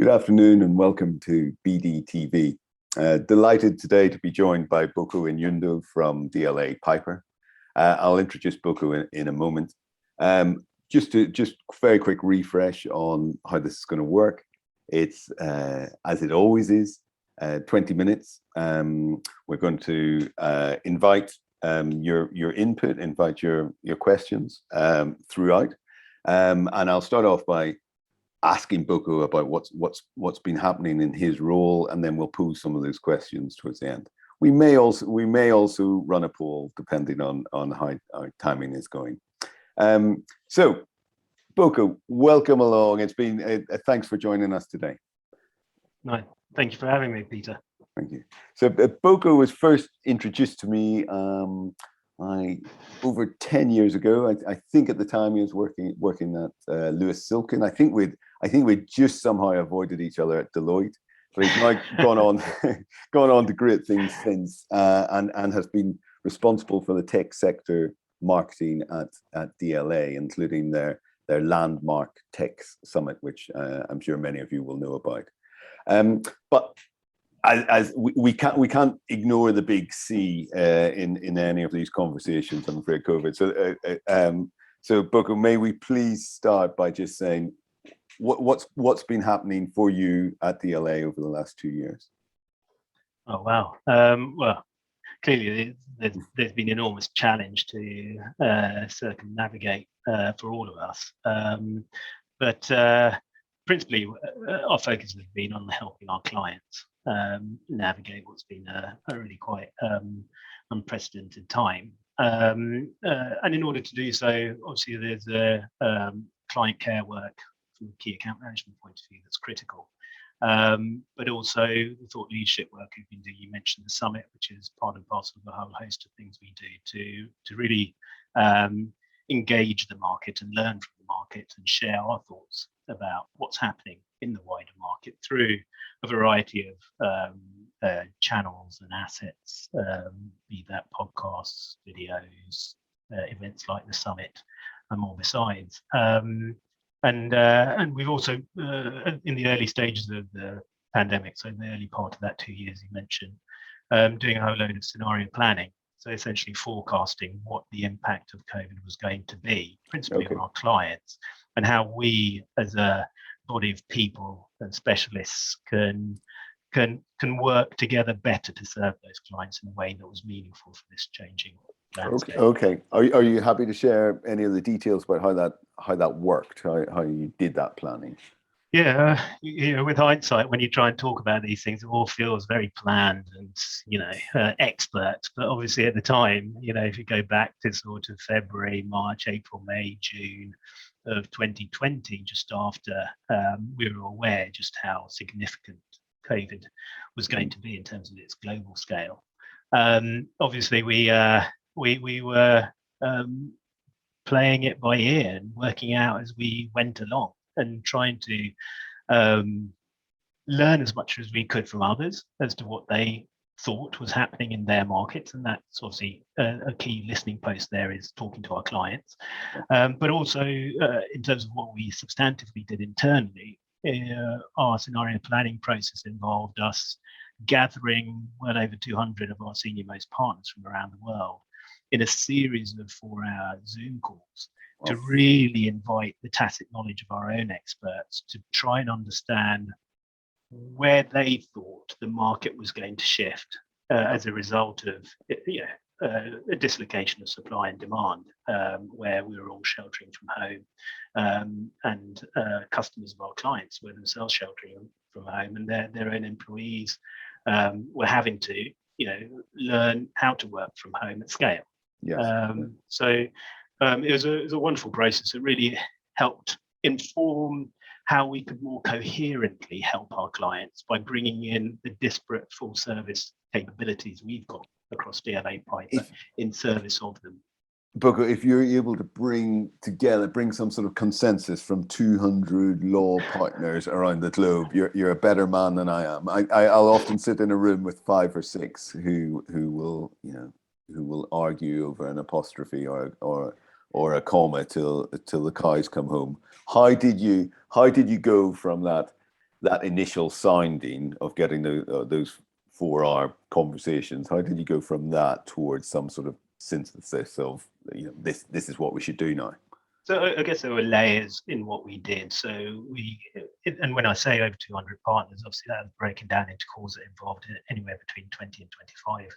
Good afternoon and welcome to BDTV. Delighted today to be joined by Boko Inyundo from DLA Piper. I'll introduce Boko in a moment. Just very quick refresh on how this is going to work. It's as it always is, 20 minutes. We're going to invite your input, invite your questions throughout, and I'll start off by asking Boko about what's been happening in his role, and then we'll pose some of those questions towards the end. We may also run a poll depending on how timing is going. So, Boko, welcome along. It's been thanks for joining us today. No, thank you for having me, Peter. Thank you. So, Boko was first introduced to me over 10 years ago. I think at the time he was working at Lewis Silkin. I think we'd just somehow avoided each other at Deloitte, but he's now gone on to great things since, and has been responsible for the tech sector marketing at DLA, including their landmark tech summit, which I'm sure many of you will know about. But as we can't ignore the big C in any of these conversations, I'm afraid, COVID. So Boko, may we please start by just saying what's been happening for you at DLA over the last 2 years? Oh wow! Well, clearly there's been enormous challenge to circumnavigate for all of us, but principally our focus has been on helping our clients navigate what's been a really quite unprecedented time. And in order to do so, obviously there's a client care work from a key account management point of view that's critical. But also the thought leadership work we've been doing. You mentioned the summit, which is part and parcel of the whole host of things we do to really engage the market and learn from the market and share our thoughts about what's happening in the wider market through a variety of channels and assets, be that podcasts, videos, events like the summit, and more besides. And we've also, in the early stages of the pandemic, so in the early part of that 2 years you mentioned, doing a whole load of scenario planning. So essentially forecasting what the impact of COVID was going to be, principally on our clients, and how we as a body of people and specialists can work together better to serve those clients in a way that was meaningful for this changing landscape. Okay. Are you happy to share any of the details about how that worked, how you did that planning? Yeah, with hindsight, when you try and talk about these things, it all feels very planned and, expert. But obviously at the time, if you go back to sort of February, March, April, May, June of 2020, just after we were aware just how significant COVID was going to be in terms of its global scale. Obviously, we were playing it by ear and working out as we went along, and trying to learn as much as we could from others as to what they thought was happening in their markets. And that's obviously a key listening post there is talking to our clients. But also in terms of what we substantively did internally, our scenario planning process involved us gathering well over 200 of our senior most partners from around the world in a series of 4-hour Zoom calls, to really invite the tacit knowledge of our own experts to try and understand where they thought the market was going to shift as a result of a dislocation of supply and demand, where we were all sheltering from home, and customers of our clients were themselves sheltering from home, and their own employees were having to learn how to work from home at scale. Yes. So it was a wonderful process. It really helped inform how we could more coherently help our clients by bringing in the disparate full service capabilities we've got across DLA Piper in service of them. Boko, if you're able to bring some sort of consensus from 200 law partners around the globe, you're a better man than I am. I'll often sit in a room with 5 or 6 who will argue over an apostrophe or a comma till the cows come home. How did you go from that that initial sounding of getting those 4-hour conversations, how did you go from that towards some sort of synthesis of, this is what we should do now? So I guess there were layers in what we did. So and when I say over 200 partners, obviously that was broken down into calls that involved anywhere between 20 and 25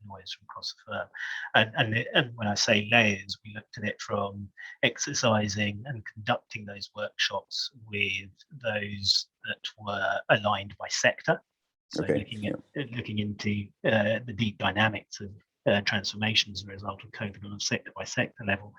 lawyers from across the firm. And when I say layers, we looked at it from exercising and conducting those workshops with those that were aligned by sector. So looking into the deep dynamics of transformations as a result of COVID on a sector by sector level.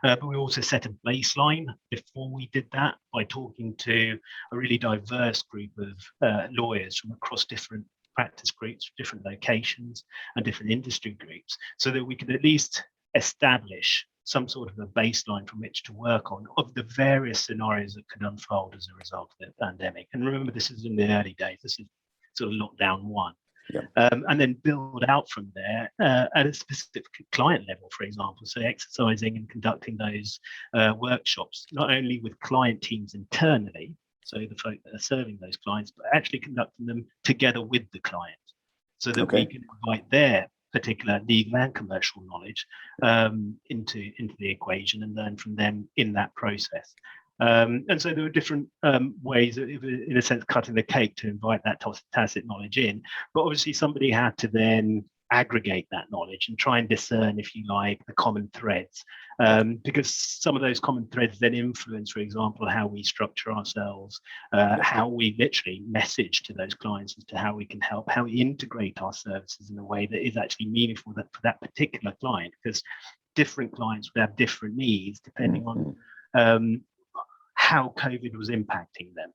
But we also set a baseline before we did that by talking to a really diverse group of lawyers from across different practice groups, different locations and different industry groups, so that we could at least establish some sort of a baseline from which to work on of the various scenarios that could unfold as a result of the pandemic. And remember, this is in the early days. This is sort of lockdown 1. Yeah. And then build out from there at a specific client level, for example. So exercising and conducting those workshops, not only with client teams internally, so the folk that are serving those clients, but actually conducting them together with the client, so that we can invite their particular legal and commercial knowledge into the equation and learn from them in that process. And so there were different ways, in a sense, cutting the cake to invite that tacit knowledge in. But obviously somebody had to then aggregate that knowledge and try and discern, if you like, the common threads. Because some of those common threads then influence, for example, how we structure ourselves, how we literally message to those clients as to how we can help, how we integrate our services in a way that is actually meaningful for that particular client, because different clients would have different needs depending on how COVID was impacting them.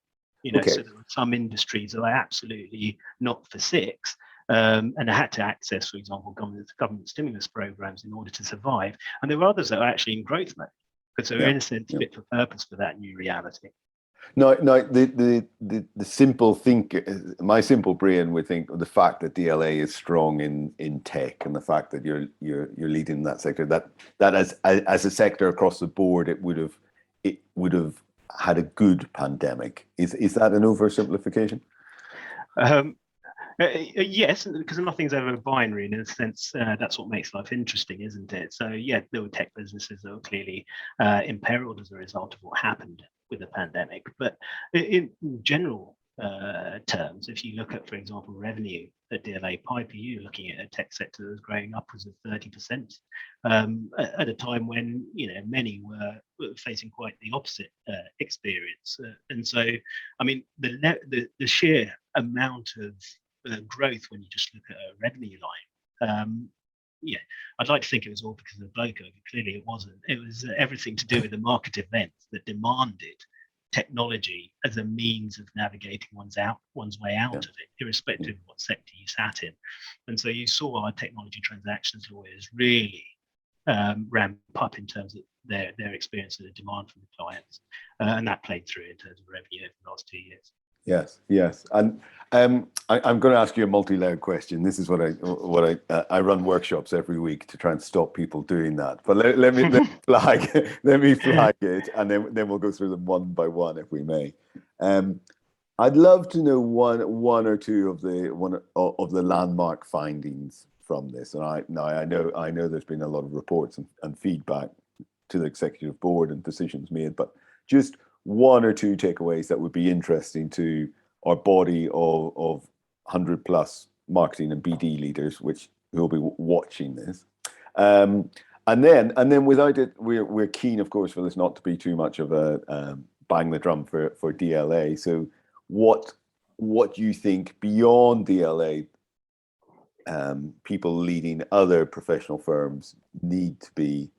So there were some industries that were absolutely not for six, and they had to access, for example, government stimulus programs in order to survive. And there were others that were actually in growth mode, because they were in a sense fit for purpose for that new reality. No, the simple my simple brain would think of the fact that DLA is strong in tech, and the fact that you're leading that sector, that as a sector across the board, it would have had a good pandemic. Is that an oversimplification? Yes, because nothing's ever binary, and in a sense, that's what makes life interesting, isn't it? So yeah, there were tech businesses that were clearly imperiled as a result of what happened with the pandemic. But in general terms, if you look at, for example, revenue at DLA Piper, you're looking at a tech sector that was growing upwards of 30% at a time when many were facing quite the opposite experience. And so, I mean, the sheer amount of growth when you just look at a revenue line. I'd like to think it was all because of Boko, but clearly it wasn't. It was everything to do with the market events that demanded technology as a means of navigating one's way out of it, irrespective of what sector you sat in. And so you saw our technology transactions lawyers really ramp up in terms of their experience of the demand from the clients, and that played through in terms of revenue over the last 2 years. Yes, and I'm going to ask you a multi-layered question. This is what I run workshops every week to try and stop people doing that. But let me flag it, and then we'll go through them one by one, if we may. I'd love to know one or two of the landmark findings from this. And I know there's been a lot of reports and feedback to the executive board and decisions made, but just one or two takeaways that would be interesting to our body of 100 plus marketing and BD leaders, who will be watching this. And then without it, we're keen, of course, for this not to be too much of a bang the drum for DLA. So what you think beyond DLA, people leading other professional firms need to be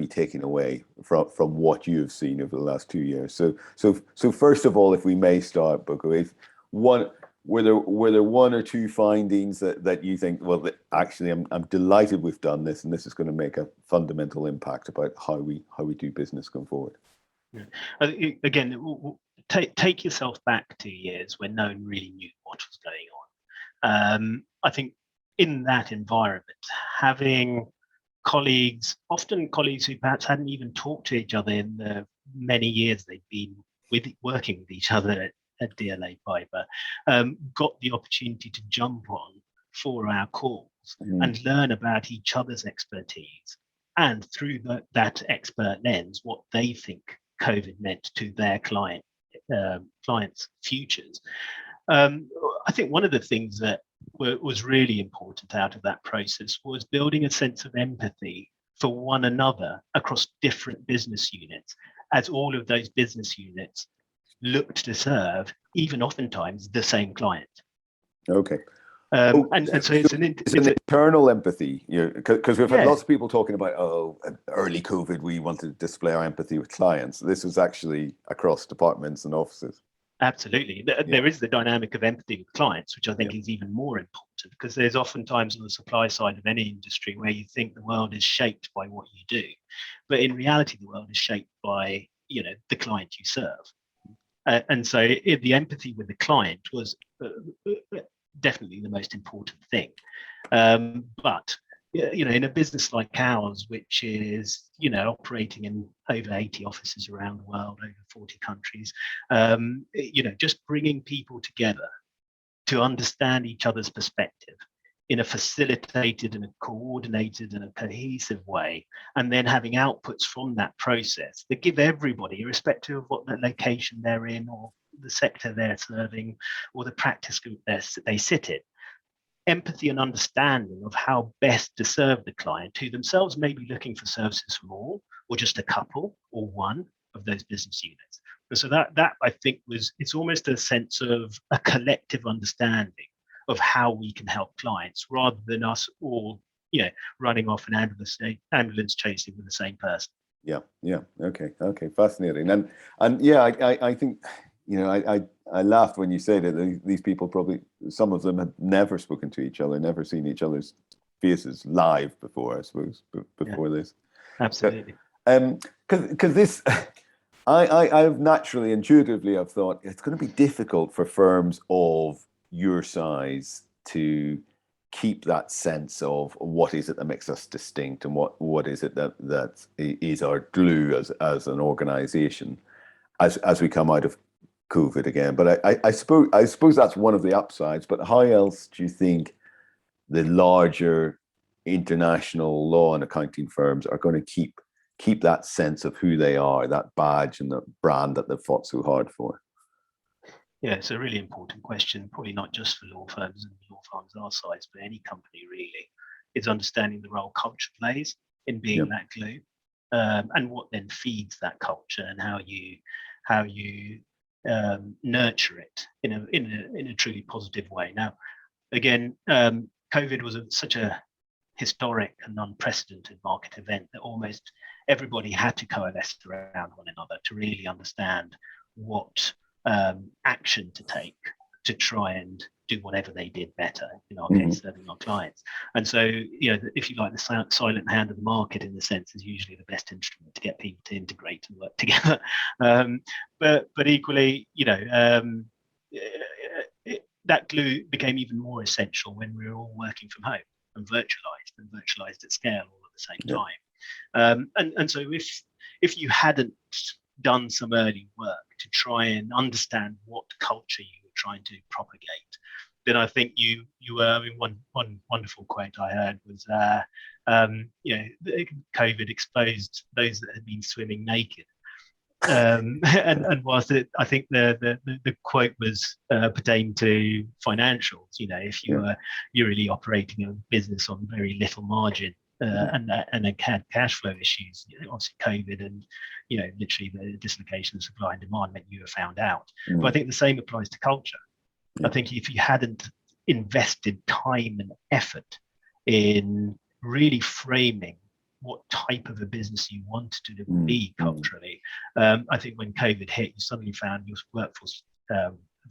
taken away from what you've seen over the last 2 years. So first of all, if we may start, Boko, were there one or two findings that you think, well, actually I'm delighted we've done this, and this is going to make a fundamental impact about how we do business going forward? Yeah. Again, take yourself back 2 years when no one really knew what was going on. I think in that environment, having often colleagues who perhaps hadn't even talked to each other in the many years they'd been working with each other at DLA Piper, got the opportunity to jump on 4-hour calls and learn about each other's expertise, and through that expert lens, what they think COVID meant to their clients' futures. I think one of the things that was really important out of that process was building a sense of empathy for one another across different business units, as all of those business units looked to serve, even oftentimes, the same client. Okay. And so it's an internal empathy, because we've had lots of people talking about, early COVID, we wanted to display our empathy with clients. This was actually across departments and offices. Absolutely. There is the dynamic of empathy with clients, which I think is even more important, because there's oftentimes on the supply side of any industry where you think the world is shaped by what you do. But in reality, the world is shaped by, the client you serve. And so the empathy with the client was definitely the most important thing. But in a business like ours, which is operating in over 80 offices around the world, over 40 countries, just bringing people together to understand each other's perspective in a facilitated and a coordinated and a cohesive way, and then having outputs from that process that give everybody, irrespective of what the location they're in or the sector they're serving or the practice group they sit in, empathy and understanding of how best to serve the client, who themselves may be looking for services from all or just a couple or one of those business units. And so that I think it's almost a sense of a collective understanding of how we can help clients, rather than us all running off an ambulance chasing with the same person. Yeah. Okay. Fascinating. And yeah, I think, I laughed when you said that these people probably, some of them had never spoken to each other, never seen each other's faces live before, I suppose, before this. Absolutely. Because this, I've naturally, intuitively, I've thought it's going to be difficult for firms of your size to keep that sense of what is it that makes us distinct, and what is it that is our glue as an organization as we come out of COVID again. But I suppose that's one of the upsides. But how else do you think the larger international law and accounting firms are going to keep that sense of who they are, that badge and that brand that they've fought so hard for? Yeah, it's a really important question, probably not just for law firms and law firms our size, but any company really, is understanding the role culture plays in being that glue, and what then feeds that culture, and how you nurture it in a truly positive way. Now, again, COVID was such a historic and unprecedented market event that almost everybody had to coalesce around one another to really understand what action to take to try and do whatever they did better, in our case, serving our clients. And so, if you like, the silent hand of the market, in the sense, is usually the best instrument to get people to integrate and work together. But equally, that glue became even more essential when we were all working from home and virtualized at scale all at the same time. And so if you hadn't done some early work to try and understand what culture you were trying to propagate, then I think you were. I mean, one wonderful quote I heard was, COVID exposed those that had been swimming naked. And whilst I think the quote was pertained to financials, if you're really operating a business on very little margin, and had cash flow issues, obviously COVID and literally the dislocation of supply and demand meant you were found out. But I think the same applies to culture. I think if you hadn't invested time and effort in really framing what type of a business you wanted to be culturally, I think when COVID hit, you suddenly found your workforce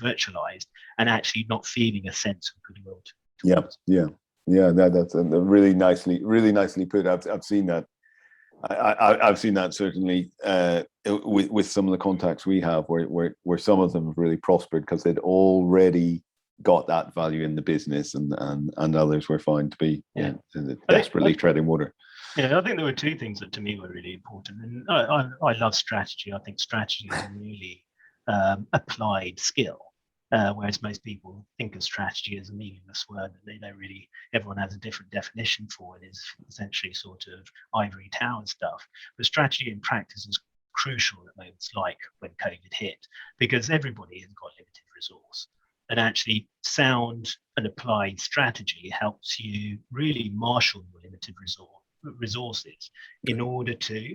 virtualized and actually not feeling a sense of goodwill. Yeah, that's really nicely put. I've seen that. I've seen that certainly with some of the contacts we have, where some of them have really prospered because they'd already got that value in the business, and others were found to be desperately treading water. I think there were two things that to me were really important, and I love strategy. I think strategy is a really applied skill. Whereas most people think of strategy as a meaningless word that they don't really, everyone has a different definition for it, is essentially sort of ivory tower stuff. But strategy in practice is crucial at moments like when COVID hit, because everybody has got limited resource. And actually sound and applied strategy helps you really marshal your limited resources in order to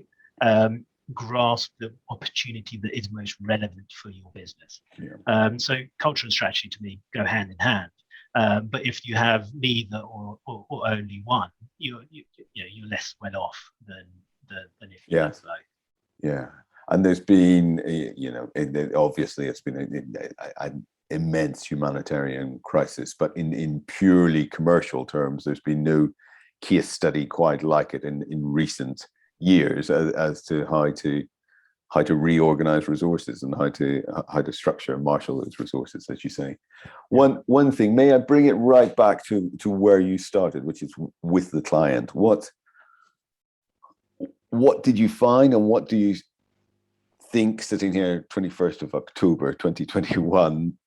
grasp the opportunity that is most relevant for your business. Yeah. So culture and strategy to me go hand in hand. But if you have neither or only one, you're less well off than if you have both. Yeah, and there's been obviously it's been an immense humanitarian crisis, but in purely commercial terms, there's been no case study quite like it in recent years as to how to reorganize resources and how to structure and marshal those resources, as you say. One thing, may I bring it right back to where you started, which is with the client. What did you find, and what do you think, sitting here 21st of October 2021,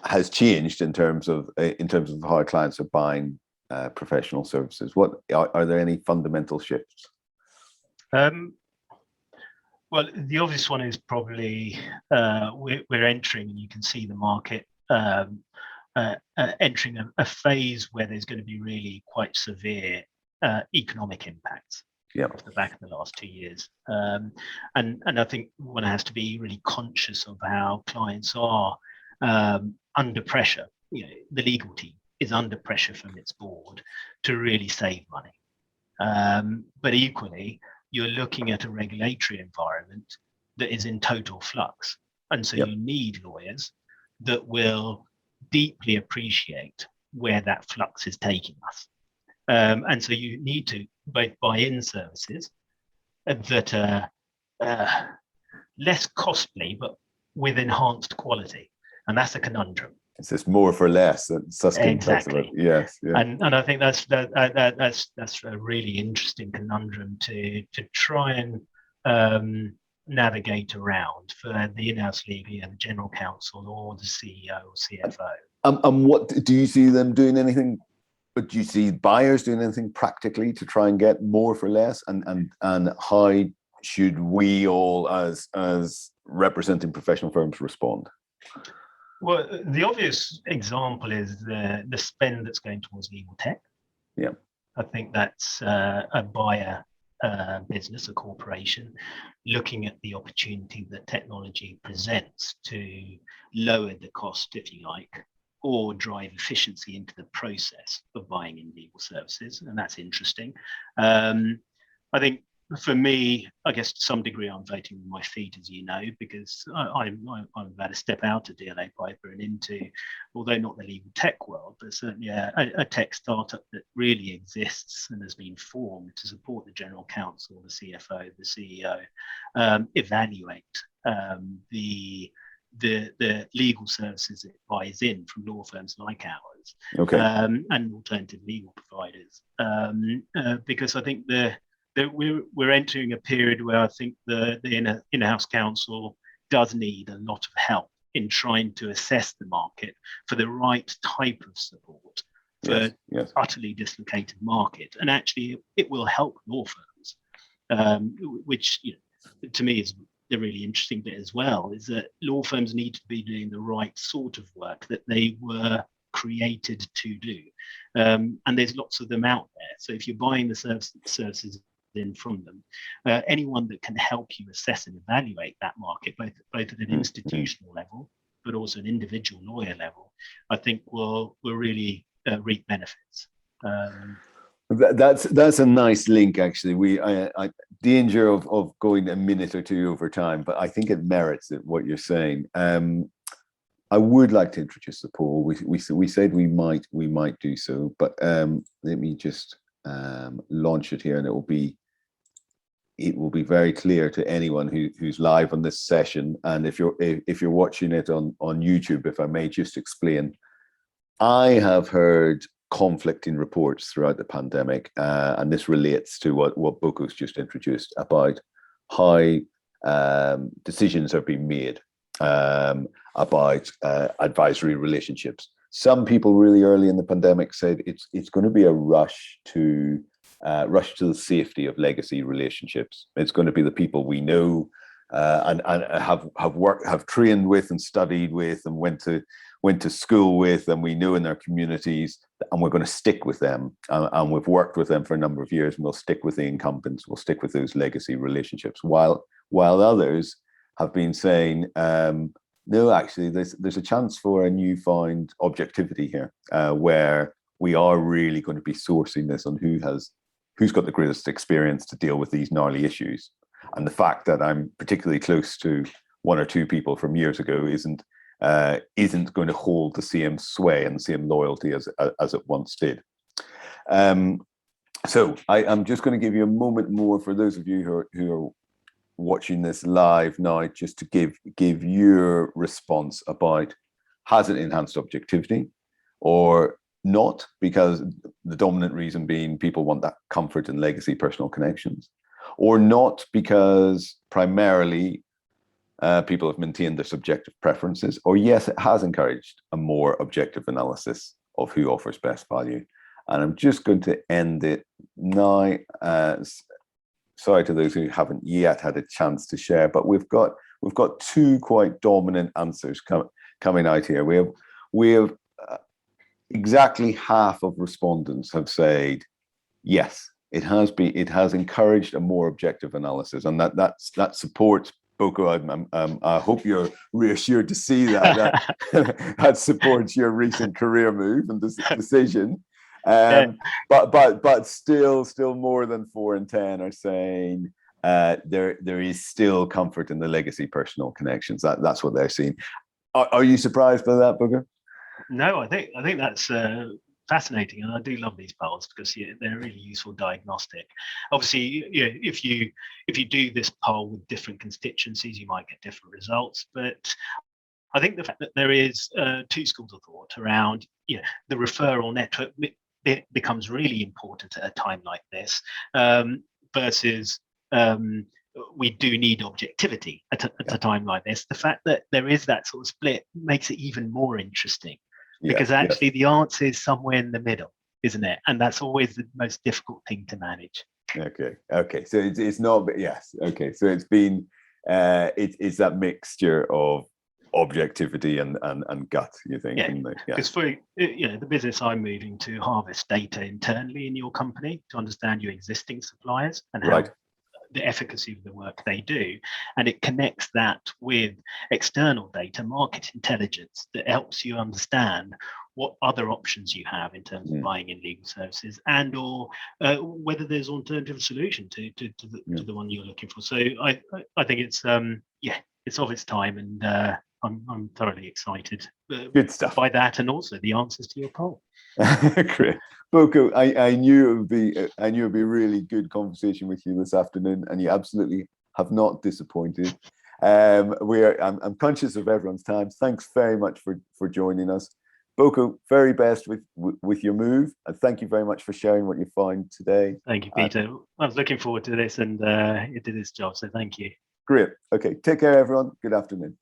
has changed in terms of how clients are buying professional services? What are there any fundamental shifts? Well, the obvious one is probably we're entering, and you can see the market entering a phase where there's going to be really quite severe economic impacts off the back of the last 2 years. And I think one has to be really conscious of how clients are under pressure. The legal team is under pressure from its board to really save money. But equally, you're looking at a regulatory environment that is in total flux. And so you need lawyers that will deeply appreciate where that flux is taking us. And so you need to both buy in services that are less costly, but with enhanced quality. And that's a conundrum. It's just more for less. Exactly. Yes. Yeah. And I think that's a really interesting conundrum to try and navigate around for the in-house legal and the general counsel or the CEO or CFO. And what do you see them doing? Anything? But do you see buyers doing anything practically to try and get more for less? And how should we all, as representing professional firms, respond? Well, the obvious example is the spend that's going towards legal tech. Yeah, I think that's a buyer business, a corporation, looking at the opportunity that technology presents to lower the cost, if you like, or drive efficiency into the process of buying in legal services, and that's interesting. I think for me, I guess to some degree, I'm voting with my feet, as you know, because I'm about to step out of DLA Piper and into, although not the legal tech world, but certainly a tech startup that really exists and has been formed to support the general counsel, the CFO, the CEO, evaluate the legal services it buys in from law firms like ours, and alternative legal providers, because I think we're entering a period where I think the in-house counsel does need a lot of help in trying to assess the market for the right type of support for utterly dislocated market. And actually, it will help law firms, which to me is the really interesting bit as well, is that law firms need to be doing the right sort of work that they were created to do. And there's lots of them out there. So if you're buying the services in from them, anyone that can help you assess and evaluate that market, both at an institutional level, but also an individual lawyer level, I think will really reap benefits. That's a nice link, actually. I danger of going a minute or two over time, but I think it merits it, what you're saying. I would like to introduce the poll. We said we might do so, but let me just launch it here, and it will be very clear to anyone who's live on this session. And if you're watching it on YouTube, if I may just explain, I have heard conflicting reports throughout the pandemic, and this relates to what Boko's just introduced about how decisions are being made about advisory relationships. Some people really early in the pandemic said it's going to be a rush to the safety of legacy relationships. It's going to be the people we know and have trained with and studied with and went to school with, and we know in their communities, and we're going to stick with them. And we've worked with them for a number of years, and we'll stick with the incumbents. We'll stick with those legacy relationships. While others have been saying, no, actually, there's a chance for a newfound objectivity here, where we are really going to be sourcing this on who's got the greatest experience to deal with these gnarly issues. And the fact that I'm particularly close to one or two people from years ago isn't going to hold the same sway and the same loyalty as it once did. So I'm just going to give you a moment more for those of you who are watching this live now, just to give your response about, has it enhanced objectivity or not? Because the dominant reason being people want that comfort and legacy personal connections, or not because primarily people have maintained their subjective preferences, or yes, it has encouraged a more objective analysis of who offers best value. And I'm just going to end it now. Sorry to those who haven't yet had a chance to share, but we've got two quite dominant answers coming out here. We have exactly half of respondents have said yes, it has encouraged a more objective analysis, and that supports Boko. I hope you're reassured to see that that supports your recent career move and decision. But still more than 4 in 10 are saying there is still comfort in the legacy personal connections. That's what they're seeing. Are you surprised by that, Booker? No, I think that's fascinating, and I do love these polls because they're a really useful diagnostic. Obviously, if you do this poll with different constituencies, you might get different results. But I think the fact that there is two schools of thought around the referral network, it becomes really important at a time like this, versus we do need objectivity at a time like this. The fact that there is that sort of split makes it even more interesting, because actually the answer is somewhere in the middle, isn't it? And that's always the most difficult thing to manage. Okay. So it's not, but yes. Okay. So it's been it's that mixture of objectivity and gut, you think? Because for the business I'm moving to harvest data internally in your company to understand your existing suppliers and how the efficacy of the work they do, and it connects that with external data, market intelligence, that helps you understand what other options you have in terms of buying in legal services, and or whether there's alternative solution to the one you're looking for. So I think it's it's of its time, and I'm thoroughly excited. Good stuff by that, and also the answers to your poll. Great, Boko. I knew it would be a really good conversation with you this afternoon, and you absolutely have not disappointed. I'm conscious of everyone's time. Thanks very much for joining us, Boko. Very best with your move, and thank you very much for sharing what you find today. Thank you, Peter. I was looking forward to this, and it did its job. So thank you. Great. Okay. Take care, everyone. Good afternoon.